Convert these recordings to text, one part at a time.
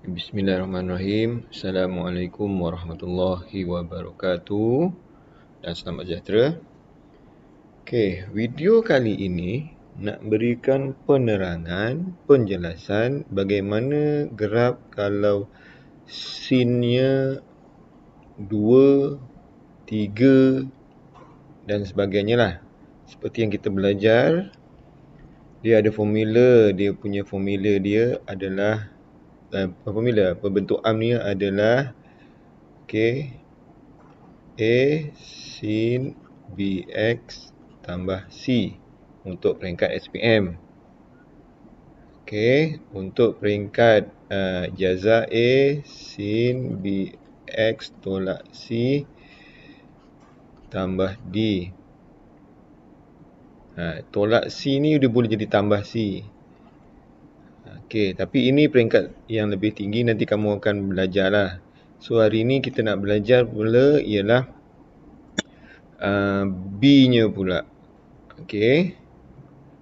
Bismillahirrahmanirrahim. Assalamualaikum warahmatullahi wabarakatuh dan selamat sejahtera. Video kali ini nak berikan penerangan, penjelasan bagaimana graf kalau sinnya 2, 3 dan sebagainya lah. Seperti yang kita belajar, dia ada formula, dia punya formula dia adalah pembentukannya adalah A sin Bx tambah C untuk peringkat SPM. Untuk peringkat jazah A sin Bx tolak C tambah D. Tolak C ni dia boleh jadi tambah C. Tapi ini peringkat yang lebih tinggi, nanti kamu akan belajar lah. So hari ni kita nak belajar pula ialah B nya pula.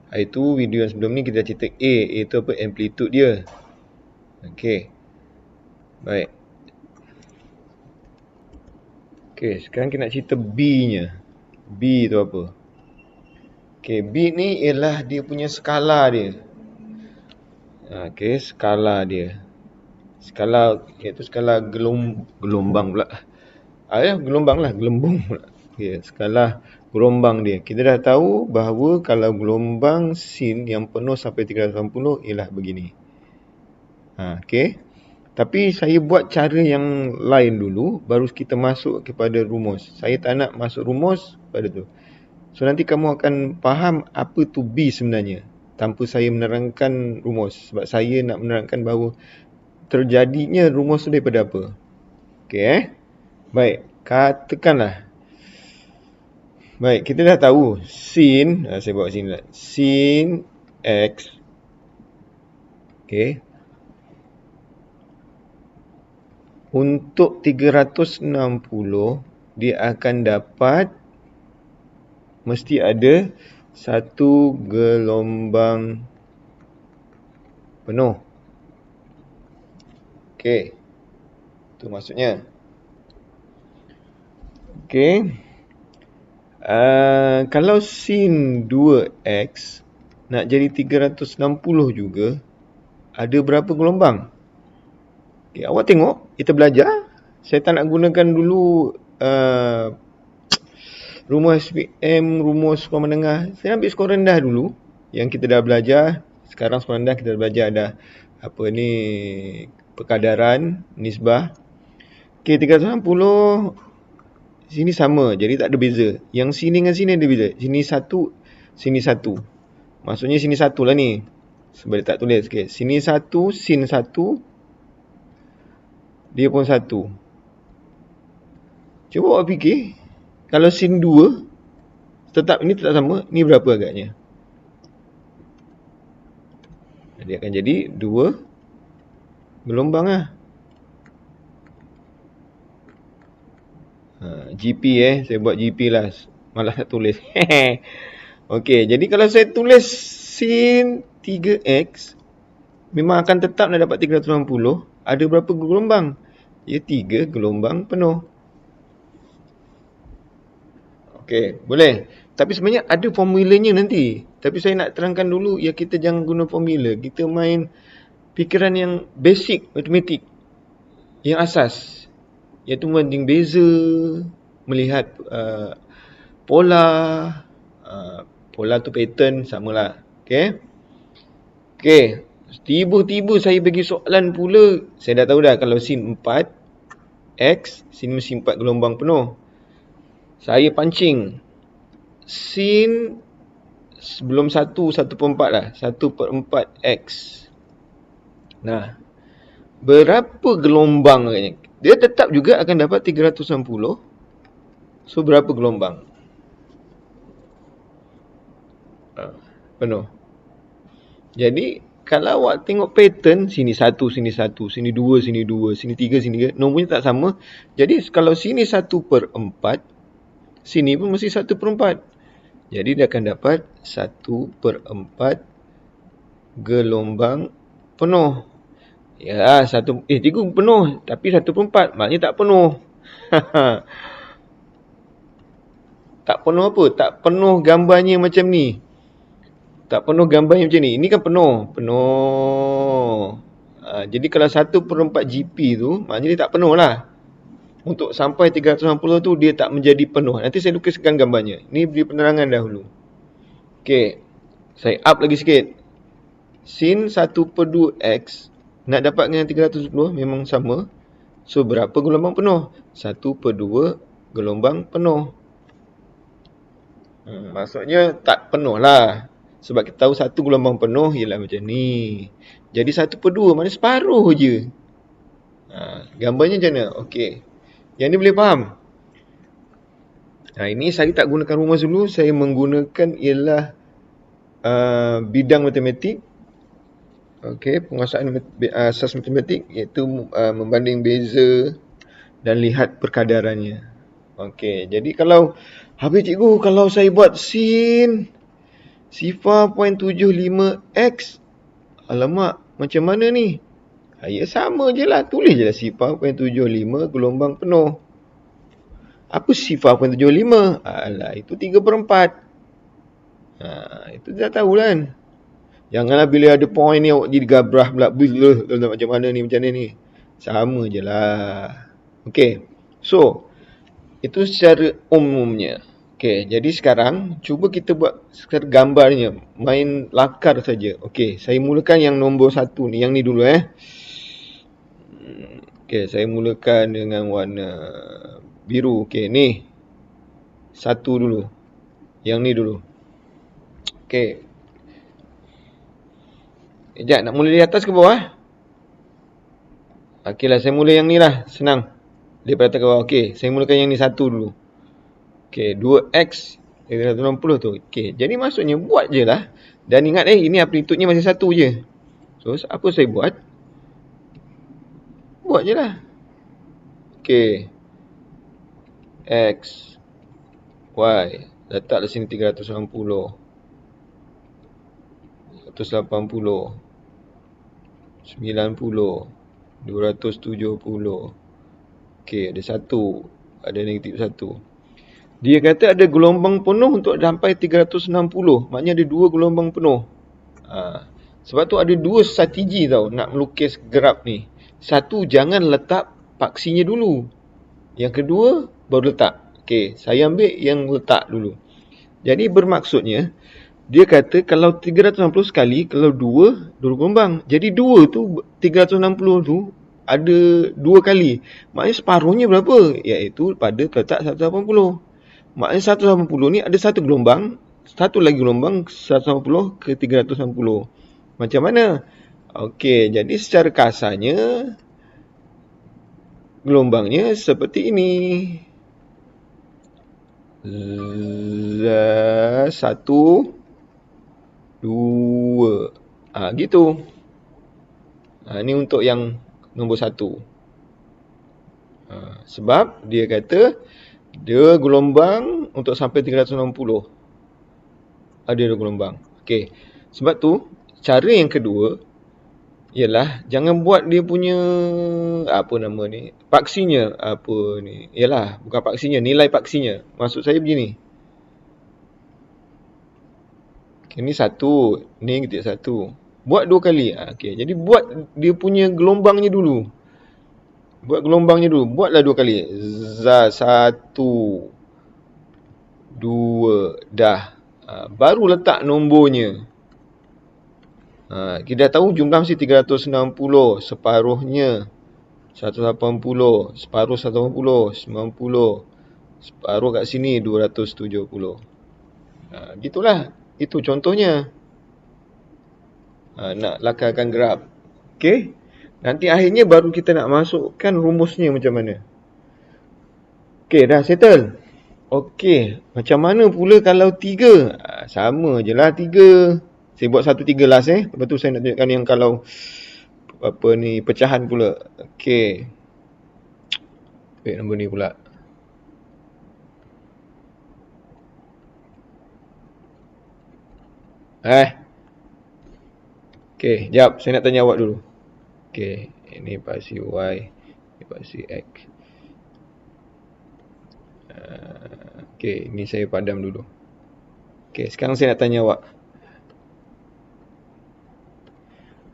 Itu video yang sebelum ni kita cerita A, iaitu apa, amplitude dia. Baik. Sekarang kita nak cerita B nya. B tu apa? B ni ialah dia punya skala dia. Skala dia. Skala iaitu skala gelombang pula. Gelombang lah, gelembung pula. Skala gelombang dia. Kita dah tahu bahawa kalau gelombang sin yang penuh sampai 380 ialah begini. Tapi saya buat cara yang lain dulu, baru kita masuk kepada rumus. Saya tak nak masuk rumus pada tu. So nanti kamu akan faham apa tu B sebenarnya tanpa saya menerangkan rumus. Sebab saya nak menerangkan bahawa terjadinya rumus tu daripada apa. Baik, katakanlah. Baik, kita dah tahu sin, saya bawa sini lah. Sin X. Untuk 360 dia akan dapat, mesti ada satu gelombang penuh. Itu maksudnya. Kalau sin 2x nak jadi 360 juga, ada berapa gelombang? Awak tengok, kita belajar. Saya tak nak gunakan dulu rumus SPM, rumus skor menengah. Saya ambil skor rendah dulu, yang kita dah belajar. Sekarang skor rendah kita dah belajar ada perkadaran, nisbah. 360 sini sama, jadi tak ada beza. Yang sini dengan sini ada beza. Sini 1, sini 1. Maksudnya sini 1 lah ni. Sebab dia tak tulis. Sini 1, sin 1, dia pun 1. Cuba awak fikir, kalau sin 2, ini tetap sama, ni berapa agaknya? Dia akan jadi 2 gelombang lah. GP saya buat GP lah, malah tak tulis. Jadi kalau saya tulis sin 3x, memang akan tetap nak dapat 360. Ada berapa gelombang? 3 gelombang penuh. Boleh. Tapi sebenarnya ada formulanya nanti. Tapi saya nak terangkan dulu, kita jangan guna formula. Kita main fikiran yang basic matematik, yang asas, iaitu membanding beza, melihat pola. Pola tu pattern, samalah. Tiba-tiba saya bagi soalan pula. Saya dah tahu dah, kalau sin 4 X, sin mesti 4 gelombang penuh. Saya pancing sin sebelum 1/4 lah, 1/4 X. Nah, berapa gelombang agaknya? Dia tetap juga akan dapat 360. So berapa gelombang? Penuh. Jadi kalau awak tengok pattern, sini 1, sini 1, sini 2, sini 2, sini 3, sini 3, nomornya tak sama. Jadi kalau sini 1/4, sini pun mesti 1/4. Jadi dia akan dapat 1/4 gelombang penuh. Ya, cikgu penuh. Tapi 1/4. Maknanya tak penuh. Tak penuh apa? Tak penuh gambarnya macam ni. Tak penuh gambarnya macam ni. Ini kan penuh. Penuh. Jadi kalau 1/4 GP tu, maknanya dia tak penuh lah. Untuk sampai 360 tu, dia tak menjadi penuh. Nanti saya lukiskan gambarnya. Ini beri penerangan dahulu. Okey. Saya up lagi sikit. Sin 1/2x nak dapat dengan 310 memang sama. So, berapa gelombang penuh? 1/2 gelombang penuh. Maksudnya tak penuh lah. Sebab kita tahu satu gelombang penuh ialah macam ni. Jadi 1/2 maknanya separuh je. Gambarnya macam mana? Okey. Yang ni boleh faham? Ini saya tak gunakan rumus dulu. Saya menggunakan ialah bidang matematik. Okey, penguasaan asas matematik iaitu membanding beza dan lihat perkadarannya. Okey, jadi kalau habis cikgu, kalau saya buat sin sifar 0.75x, alamak, macam mana ni? Ya sama je lah, tulis je lah sifar 0.75 gelombang penuh. Apa sifar 0.75? Alah, itu 3/4. Itu dah tahu kan. Janganlah bila ada point ni awak jadi gabrah pula. Macam mana ni. Sama je lah. Okey. So, itu secara umumnya. Okey, jadi sekarang cuba kita buat secara gambarnya. Main lakar saja. Okey, saya mulakan yang nombor 1 ni. Yang ni dulu Okey, saya mulakan dengan warna biru. Okey, ni. 1 dulu. Yang ni dulu. Okey. Sekejap, nak mula dari atas ke bawah? Okeylah, saya mula yang ni lah. Senang. Daripada atas ke bawah. Okey, saya mulakan yang ni 1 dulu. Okey, 2x 360 tu. Okey, jadi maksudnya buat je lah. Dan ingat ini amplitudenya masih 1 je. So, apa saya buat? Buat je lah. Okey. X. Y. Letaklah sini 360. 180. 90. 270. Okey, ada 1. Ada negatif 1. Dia kata ada gelombang penuh untuk sampai 360. Maknanya ada 2 gelombang penuh. Sebab tu ada 2 strategi tau nak melukis graf ni. Satu, jangan letak paksinya dulu. Yang kedua, baru letak. Okey, saya ambil yang letak dulu. Jadi bermaksudnya, dia kata kalau 360 sekali, kalau 2 gelombang. Jadi 2 tu, 360 tu ada 2 kali. Maknanya separuhnya berapa? Iaitu pada letak 180. Maknanya 180 ni ada satu gelombang, satu lagi gelombang 180 ke 360. Macam mana? Okey, jadi secara kasarnya gelombangnya seperti ini. 1, 2. Gitu. Ni untuk yang nombor 1. Sebab dia kata dia gelombang untuk sampai 360. Ada 2 gelombang. Okey. Sebab tu cara yang kedua ialah jangan buat dia punya apa nama ni, paksinya, apa ni, ialah bukan paksinya, nilai paksinya. Maksud saya begini. Okay, ni 1, ni ketik 1. Buat 2 kali. Okey, jadi buat dia punya gelombangnya dulu. Buat gelombangnya dulu. Buatlah 2 kali. 1, 2, dah. Baru letak nombornya. Kita dah tahu jumlah mesti 360. Separuhnya 180. Separuh 180. 90. Separuh kat sini 270. Gitulah. Itu contohnya. Nak lakarkan graf. Okey. Nanti akhirnya baru kita nak masukkan rumusnya macam mana. Okey, dah settle. Okey, macam mana pula kalau 3? Sama je lah 3. Saya buat 1, 3 last Lepas tu saya nak tunjukkan yang kalau apa ni, pecahan pula. Okey. Wait, nombor ni pula. Okey, jap. Saya nak tanya awak dulu. Okey, ini pasti Y, ini pasti X. Okey, ini saya padam dulu. Okey, sekarang saya nak tanya awak.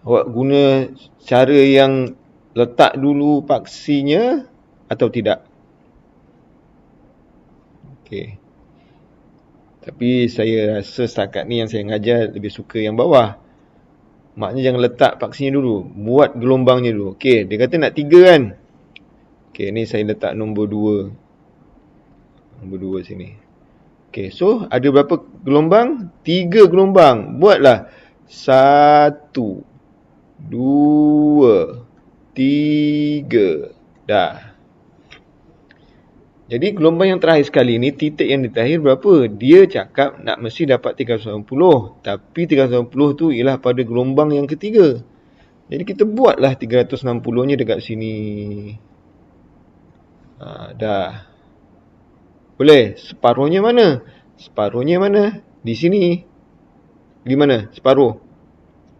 Awak guna cara yang letak dulu paksinya atau tidak? Okey. Tapi saya rasa setakat ni yang saya ngajar lebih suka yang bawah. Maknanya jangan letak paksinya dulu. Buat gelombangnya dulu. Okey, dia kata nak 3 kan? Okey, ni saya letak nombor 2. Nombor 2 sini. Okey, so ada berapa gelombang? 3 gelombang. Buatlah 1, 2, 3. Dah. Jadi gelombang yang terakhir sekali ni, titik yang di terakhir berapa? Dia cakap nak mesti dapat 380. Tapi 380 tu ialah pada gelombang yang ketiga. Jadi kita buatlah 360-nya dekat sini. Dah. Boleh? Separuhnya mana? Separuhnya mana? Di sini. Di mana? Separuh.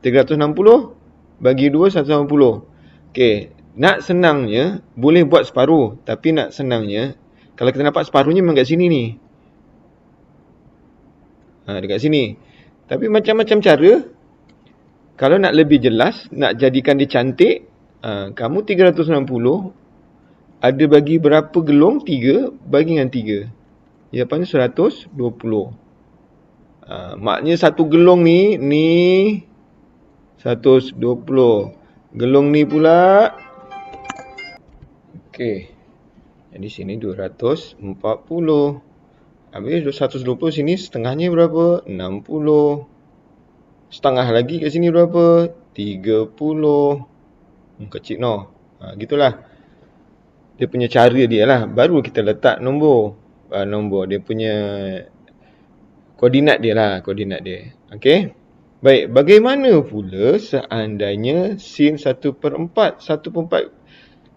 360 bagi 2, 180. Okey. Nak senangnya, boleh buat separuh. Tapi nak senangnya, kalau kita nampak separuhnya memang kat sini ni. Dekat sini. Tapi macam-macam cara. Kalau nak lebih jelas, nak jadikan dia cantik, kamu 360 ada bagi berapa gelong? 3 bagi dengan 3. Jawapannya 120. Maknanya satu gelong ni 120. Gelong ni pula. Okey. Jadi sini 240. Habis 120 sini setengahnya berapa? 60. Setengah lagi kat sini berapa? 30. Kecil no. Gitulah. Dia punya cara dia lah. Baru kita letak nombor. Nombor dia punya koordinat dia lah. Koordinat dia. Okey. Baik. Bagaimana pula seandainya sin 1/4? 1/4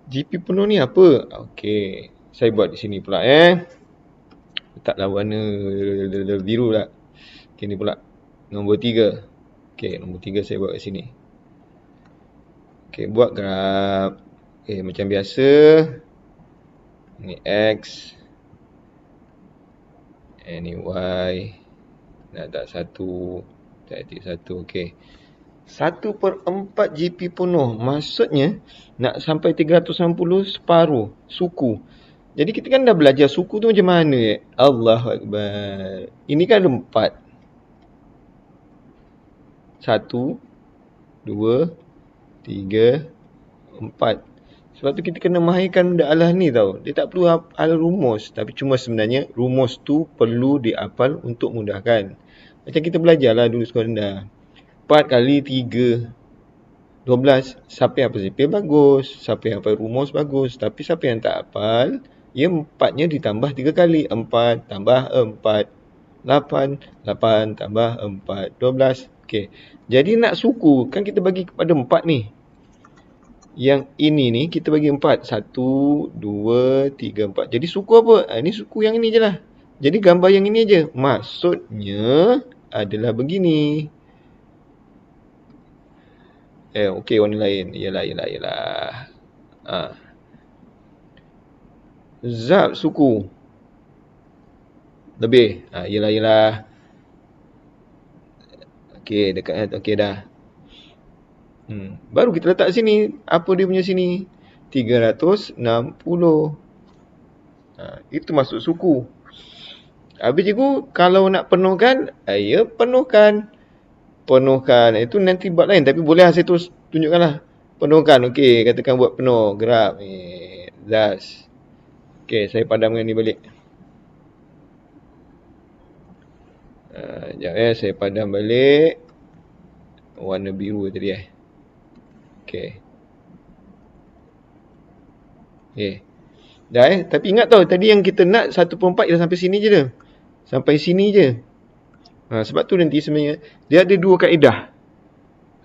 GP penuh ni apa? Okey. Saya buat di sini pula letaklah warna biru lah. Okey, ni pula nombor 3. Okey, nombor 3 saya buat kat sini. Okey, buat graf. Okey, macam biasa. Ni X. Ni Y. Nak tak 1. Tak titik 1. Okey. 1/4 GP penuh. Maksudnya, nak sampai 360 separuh. Suku. Jadi kita kan dah belajar suku tu macam mana. Allahu Akbar. Ini kan ada 4. 1, 2, 3, 4. Sebab tu kita kena mahirkan benda alah ni tau. Dia tak perlu hafal rumus. Tapi cuma sebenarnya rumus tu perlu dihafal untuk mudahkan. Macam kita belajar lah dulu sekolah rendah. 4 kali 3, 12. Siapa yang hafal sipil bagus. Siapa yang hafal rumus bagus. Tapi siapa yang tak hafal, 4-nya ditambah 3 kali. 4 tambah 4. 8. 8 tambah 4. 12. Okey. Jadi nak suku, kan kita bagi kepada 4 ni. Yang ini ni kita bagi 4. 1, 2, 3, 4. Jadi suku apa? Ini suku yang ini je lah. Jadi gambar yang ini je. Maksudnya adalah begini. Okey, warna lain. Yalah. Zab suku. Lebih. Yalah. Okey, dekat. Okey dah. Baru kita letak sini. Apa dia punya sini? 360. Itu masuk suku. Habis cikgu, kalau nak penuhkan, penuhkan. Penuhkan. Itu nanti buat lain. Tapi boleh saya terus tunjukkan lah. Penuhkan. Okey, katakan buat penuh. Graf. Das. Okey, saya padamkan ni balik. Sekejap saya padam balik. Warna biru tadi Okey. Dah tapi ingat tau, tadi yang kita nak 1/4 ialah sampai sini je dah. Sampai sini je. Sebab tu nanti sebenarnya dia ada 2 kaedah.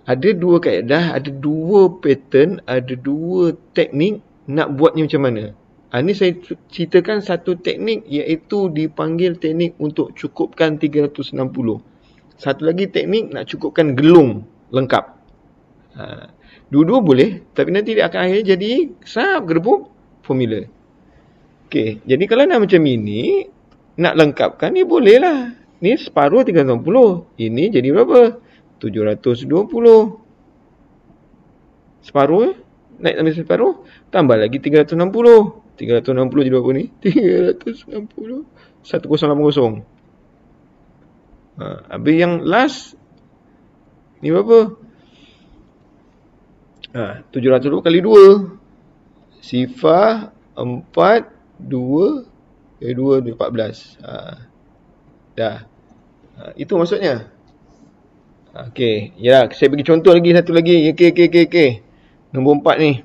Ada 2 kaedah, ada 2 pattern, ada 2 teknik nak buatnya macam mana. Ni saya ceritakan satu teknik, iaitu dipanggil teknik untuk cukupkan 360. Satu lagi teknik nak cukupkan gelung lengkap. Dua-dua boleh, tapi nanti dia akan akhirnya jadi sap gerbuk formula. Okey, jadi kalau nak macam ini, nak lengkapkan ni boleh lah. Ni separuh 360. Ini jadi berapa? 720. Separuh naik sampai separuh, tambah lagi 360. 360 jadi berapa ni? 360. 1080. Habis yang last ni berapa? 720 kali 2. Sifar 4, 2, 14. Dah. Itu maksudnya. Okey. Ya, saya bagi contoh lagi, satu lagi. Okey. Nombor 4 ni.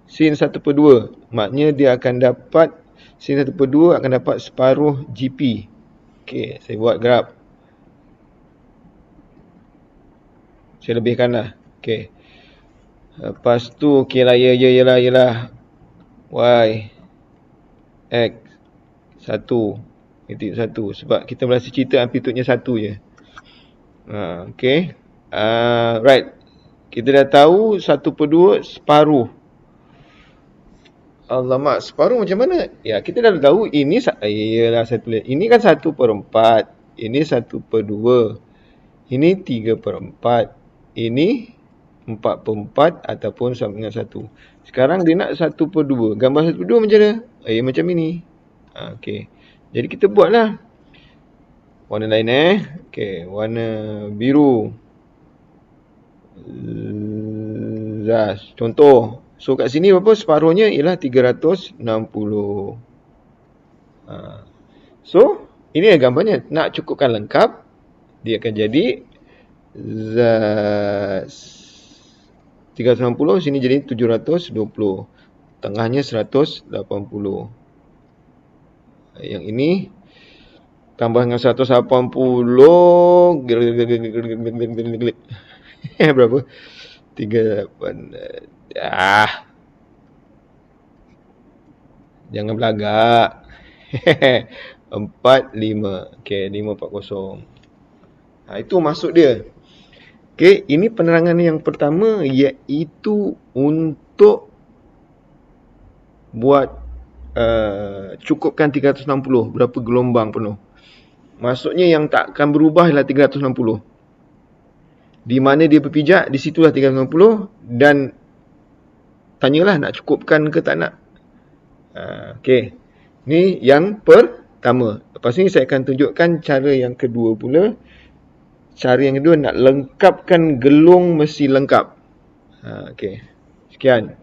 Sin 1/2. Maknanya dia akan dapat, sin 1/2 akan dapat separuh GP. Okey, saya buat graf. Saya lebihkan lah. Okey. Lepas tu, okey lah, yalah. Y. X. 1. Titik 1. Sebab kita berasa cerita amplitudenya 1 je. Okey. Right. Kita dah tahu 1/2 separuh. Alamak, separuh macam mana? Ya, kita dah tahu ini, yalah saya tulis. Ini kan 1/4. Ini 1/2. Ini 3/4. Ini 4/4 ataupun sama dengan 1. Sekarang dia nak 1/2. Gambar 1/2 macam mana? Macam ini. Okey. Jadi kita buatlah. Warna lain Okey, warna biru. Contoh. So kat sini berapa? Separuhnya ialah 360. So, ini adalah gambarnya. Nak cukupkan lengkap, dia akan jadi 360, sini jadi 720. Tengahnya 180. Yang ini tambah dengan 180. Berapa? 38. Jangan belagak. 45. Okey, 540. Itu maksud dia. Okey, ini penerangan yang pertama, iaitu untuk buat cukupkan 360. Berapa gelombang penuh. Maksudnya yang tak akan berubah ialah 360. Di mana dia berpijak, di situlah 360. Dan tanyalah nak cukupkan ke tak nak. Okey. Ni yang pertama. Lepas ni saya akan tunjukkan cara yang kedua pula. Cara yang kedua nak lengkapkan gelung mesti lengkap. Okey. Sekian.